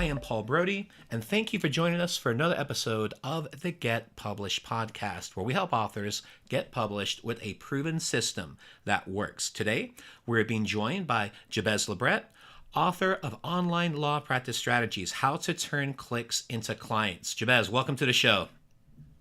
I am Paul Brodie, and thank you for joining us for another episode of the Get Published podcast, where we help authors get published with a proven system that works. Today, we're being joined by Jabez LeBret, author of Online Law Practice Strategies, How to Turn Clicks into Clients. Jabez, welcome to the show.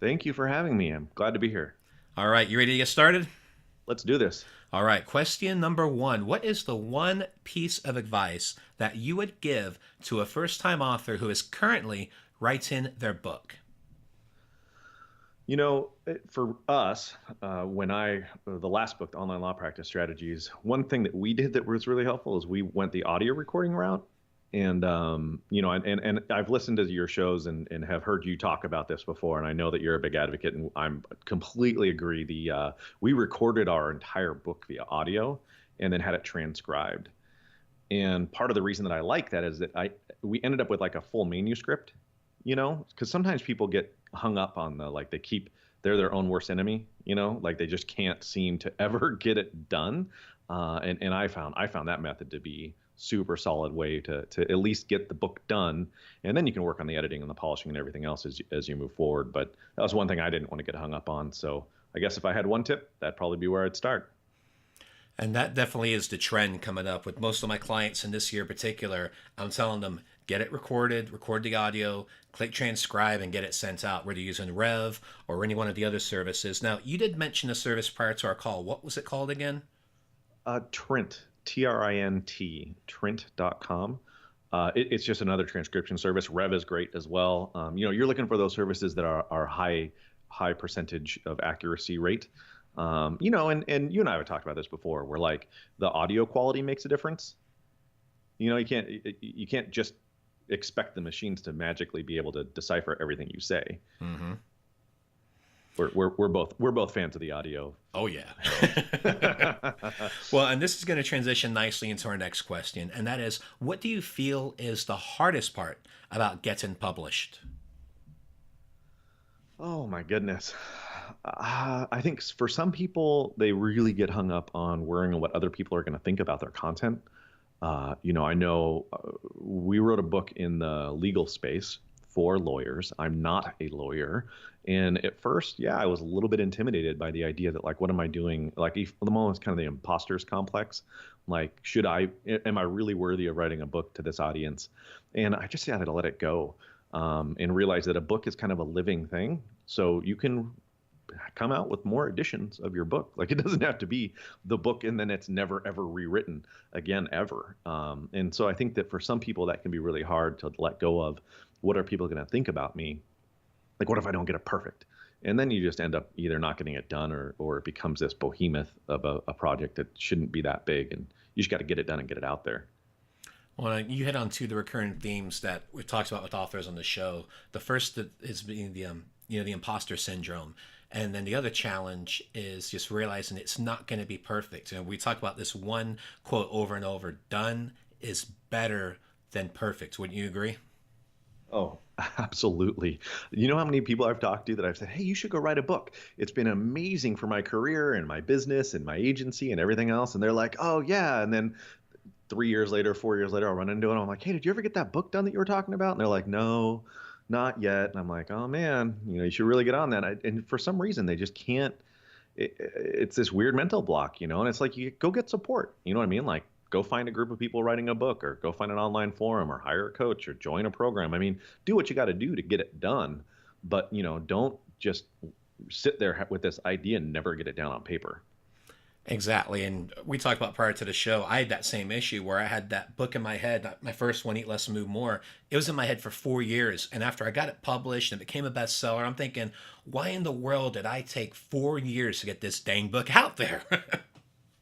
Thank you for having me. I'm glad to be here. All right, you ready to get started? Let's do this. All right, question number one. What is the one piece of advice that you would give to a first-time author who is currently writing their book? You know, for us, the last book, the Online Law Practice Strategies, one thing that we did that was really helpful is we went the audio recording route. And, and I've listened to your shows and have heard you talk about this before. And I know that you're a big advocate, and I'm completely agree. We recorded our entire book via audio and then had it transcribed. And part of the reason that I like that is that we ended up with like a full manuscript, because sometimes people get hung up on they're their own worst enemy, like they just can't seem to ever get it done. And I found that method to be super solid way to at least get the book done, and then you can work on the editing and the polishing and everything else as you move forward. But that was one thing I didn't want to get hung up on. So I guess if I had one tip, that'd probably be where I'd start. And that definitely is the trend coming up with most of my clients in this year in particular. I'm telling them, get it recorded, record the audio, click transcribe, and get it sent out, whether you're using Rev or any one of the other services. Now, you did mention a service prior to our call. What was it called again? Trint. Trint, Trint.com. It's just another transcription service. Rev is great as well. You're looking for those services that are high percentage of accuracy rate. And you and I have talked about this before, where like the audio quality makes a difference. You can't just expect the machines to magically be able to decipher everything you say. Mm-hmm. We're both fans of the audio. Oh yeah. Well, and this is going to transition nicely into our next question, and that is, what do you feel is the hardest part about getting published? Oh my goodness. I think for some people, they really get hung up on worrying what other people are going to think about their content. I know we wrote a book in the legal space for lawyers. I'm not a lawyer. And at first, I was a little bit intimidated by the idea that, like, what am I doing? Like, the moment, it's kind of the imposter's complex. Like, am I really worthy of writing a book to this audience? And I just had to let it go and realize that a book is kind of a living thing. So you can come out with more editions of your book. Like, it doesn't have to be the book and then it's never, ever rewritten again, ever. And so I think that for some people that can be really hard to let go of. What are people going to think about me? Like, what if I don't get it perfect? And then you just end up either not getting it done or it becomes this behemoth of a project that shouldn't be that big. And you just got to get it done and get it out there. Well, you hit on two of the recurring themes that we've talked about with authors on the show. The first is being the imposter syndrome. And then the other challenge is just realizing it's not going to be perfect. And we talk about this one quote over and over: done is better than perfect. Wouldn't you agree? Oh, absolutely. You know how many people I've talked to that I've said, hey, you should go write a book. It's been amazing for my career and my business and my agency and everything else. And they're like, oh, yeah. And then 3 years later, 4 years later, I'll run into it. I'm like, hey, did you ever get that book done that you were talking about? And they're like, no, not yet. And I'm like, oh, man, you should really get on that. And for some reason, they just can't. It's this weird mental block, and it's like, you go get support. You know what I mean? Like, go find a group of people writing a book, or go find an online forum, or hire a coach, or join a program. I mean, do what you got to do to get it done. But, don't just sit there with this idea and never get it down on paper. Exactly. And we talked about prior to the show, I had that same issue where I had that book in my head, my first one, Eat Less, Move More. It was in my head for 4 years. And after I got it published and it became a bestseller, I'm thinking, why in the world did I take 4 years to get this dang book out there?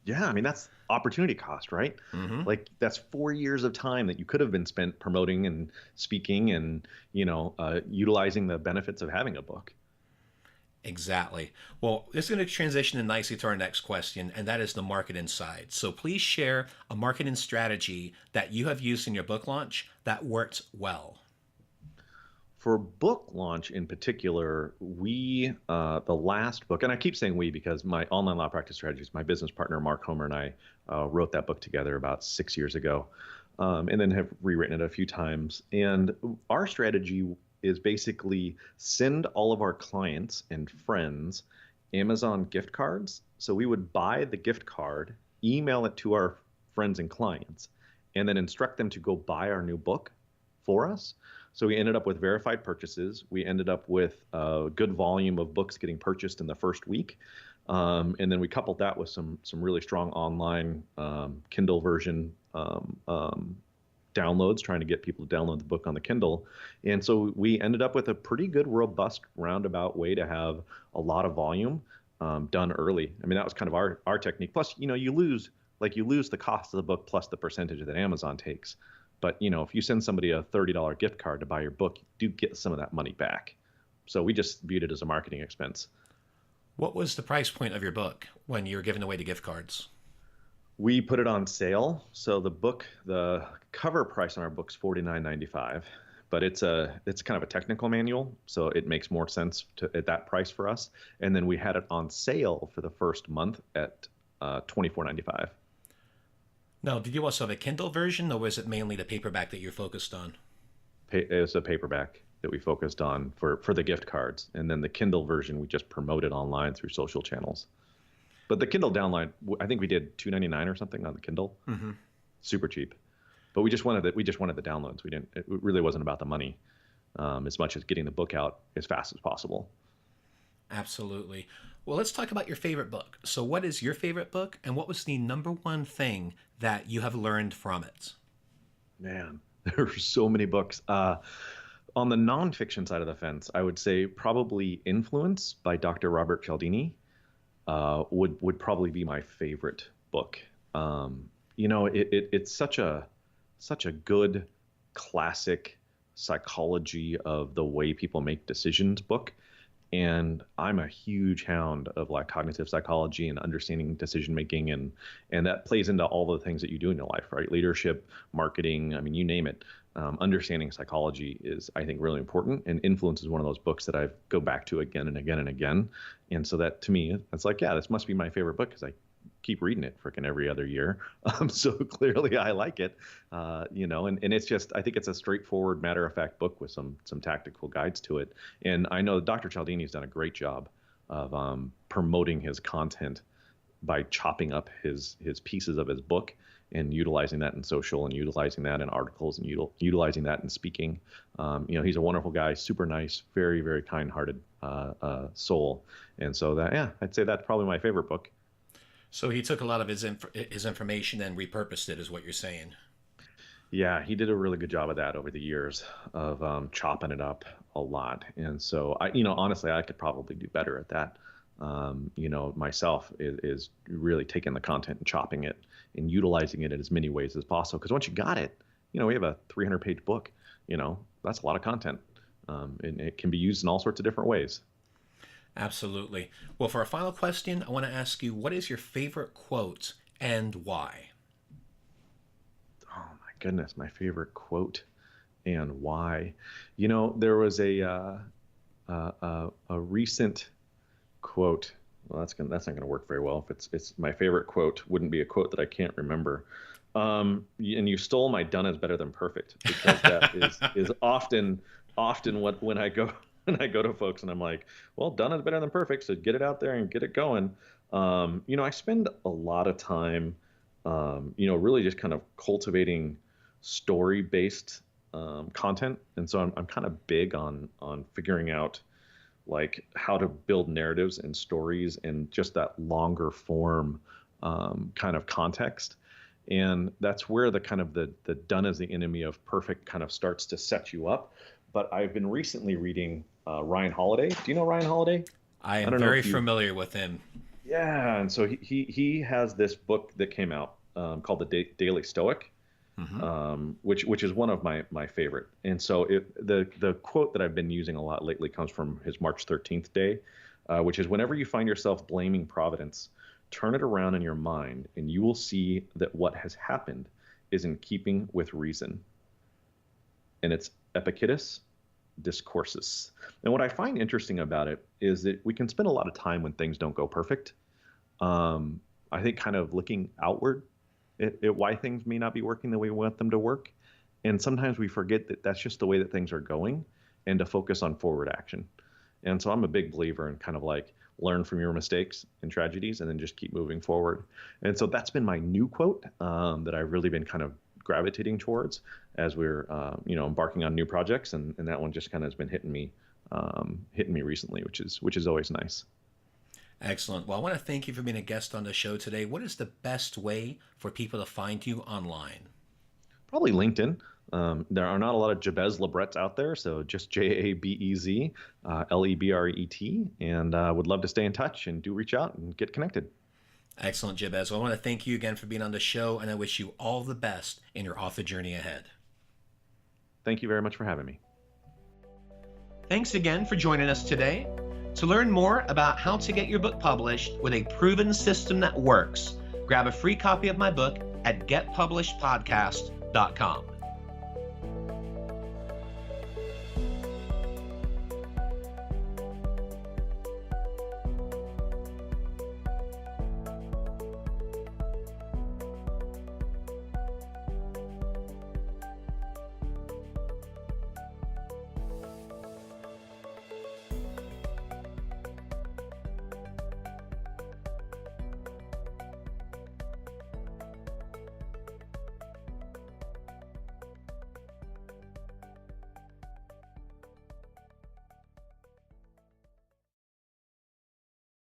Yeah, I mean, that's opportunity cost, right? Mm-hmm. Like, that's 4 years of time that you could have been spent promoting and speaking and, utilizing the benefits of having a book. Exactly. Well, this is going to transition in nicely to our next question, and that is the marketing side. So please share a marketing strategy that you have used in your book launch that worked well. For book launch in particular, the last book, and I keep saying we because my Online Law Practice Strategies, my business partner, Mark Homer, and I wrote that book together about 6 years ago. and then have rewritten it a few times. And our strategy is basically send all of our clients and friends Amazon gift cards. So we would buy the gift card, email it to our friends and clients, and then instruct them to go buy our new book for us. So we ended up with verified purchases. We ended up with a good volume of books getting purchased in the first week. And then we coupled that with some really strong online Kindle version downloads, trying to get people to download the book on the Kindle. And so we ended up with a pretty good, robust, roundabout way to have a lot of volume done early. I mean, that was kind of our technique. Plus, you lose the cost of the book plus the percentage that Amazon takes. But if you send somebody a $30 gift card to buy your book, you do get some of that money back. So we just viewed it as a marketing expense. What was the price point of your book when you were giving away the gift cards? We put it on sale. So the cover price on our book's $49.95, but it's kind of a technical manual, so it makes more sense at that price for us. And then we had it on sale for the first month at $24.95. Now, did you also have a Kindle version, or was it mainly the paperback that you're focused on? It was a paperback that we focused on for the gift cards, and then the Kindle version we just promoted online through social channels. But the Kindle download, I think we did $2.99 or something on the Kindle. Mm-hmm. Super cheap. But we just wanted the downloads. It really wasn't about the money as much as getting the book out as fast as possible. Absolutely. Well, let's talk about your favorite book. So what is your favorite book, and what was the number one thing that you have learned from it? Man, there are so many books. On the nonfiction side of the fence, I would say probably Influence by Dr. Robert Cialdini would probably be my favorite book. It's such a good classic psychology of the way people make decisions book. And I'm a huge hound of like cognitive psychology and understanding decision making, and that plays into all the things that you do in your life, right? Leadership, marketing, I mean, you name it. Understanding psychology is, I think, really important. And Influence is one of those books that I go back to again and again and again. And so that to me, it's like, yeah, this must be my favorite book because I keep reading it freaking every other year. So clearly I like it, and it's just, I think it's a straightforward, matter of fact book with some tactical guides to it. And I know Dr. Cialdini's done a great job of promoting his content by chopping up his pieces of his book and utilizing that in social and utilizing that in articles and utilizing that in speaking. He's a wonderful guy, super nice, very, very kind-hearted soul. And so I'd say that's probably my favorite book. So he took a lot of his information and repurposed it, is what you're saying. Yeah, he did a really good job of that over the years of chopping it up a lot. And so honestly, I could probably do better at that. Myself is really taking the content and chopping it and utilizing it in as many ways as possible. Because once you got it, we have a 300-page book. That's a lot of content, and it can be used in all sorts of different ways. Absolutely. Well, for our final question, I want to ask you, what is your favorite quote and why? Oh my goodness, my favorite quote and why. There was a recent quote. Well, that's not gonna work very well if it's my favorite quote. Wouldn't be a quote that I can't remember. And you stole my "done is better than perfect," because that is often what when I go to folks and I'm like, well, done is better than perfect, so get it out there and get it going. I spend a lot of time, really just kind of cultivating story-based content, and so I'm kind of big on figuring out like how to build narratives and stories and just that longer form kind of context. And that's where the kind of the done is the enemy of perfect kind of starts to set you up. But I've been recently reading Ryan Holiday. Do you know Ryan Holiday? I am very familiar with him. Yeah, and so he has this book that came out called The Daily Stoic, which is one of my favorite. And so the quote that I've been using a lot lately comes from his March 13th day, which is, whenever you find yourself blaming Providence, turn it around in your mind and you will see that what has happened is in keeping with reason. And it's Epictetus Discourses. And what I find interesting about it is that we can spend a lot of time when things don't go perfect, I think, kind of looking outward why things may not be working the way we want them to work. And sometimes we forget that that's just the way that things are going, and to focus on forward action. And so I'm a big believer in kind of like learn from your mistakes and tragedies and then just keep moving forward. And so that's been my new quote that I've really been kind of gravitating towards as we're embarking on new projects. And that one just kind of has been hitting me recently, which is always nice. Excellent. Well, I want to thank you for being a guest on the show today. What is the best way for people to find you online? Probably LinkedIn. There are not a lot of Jabez LeBrets out there, so just Jabez LeBret, and would love to stay in touch and do reach out and get connected. Excellent, Jabez. Well, I want to thank you again for being on the show, and I wish you all the best in your author journey ahead. Thank you very much for having me. Thanks again for joining us today. To learn more about how to get your book published with a proven system that works, grab a free copy of my book at getpublishedpodcast.com.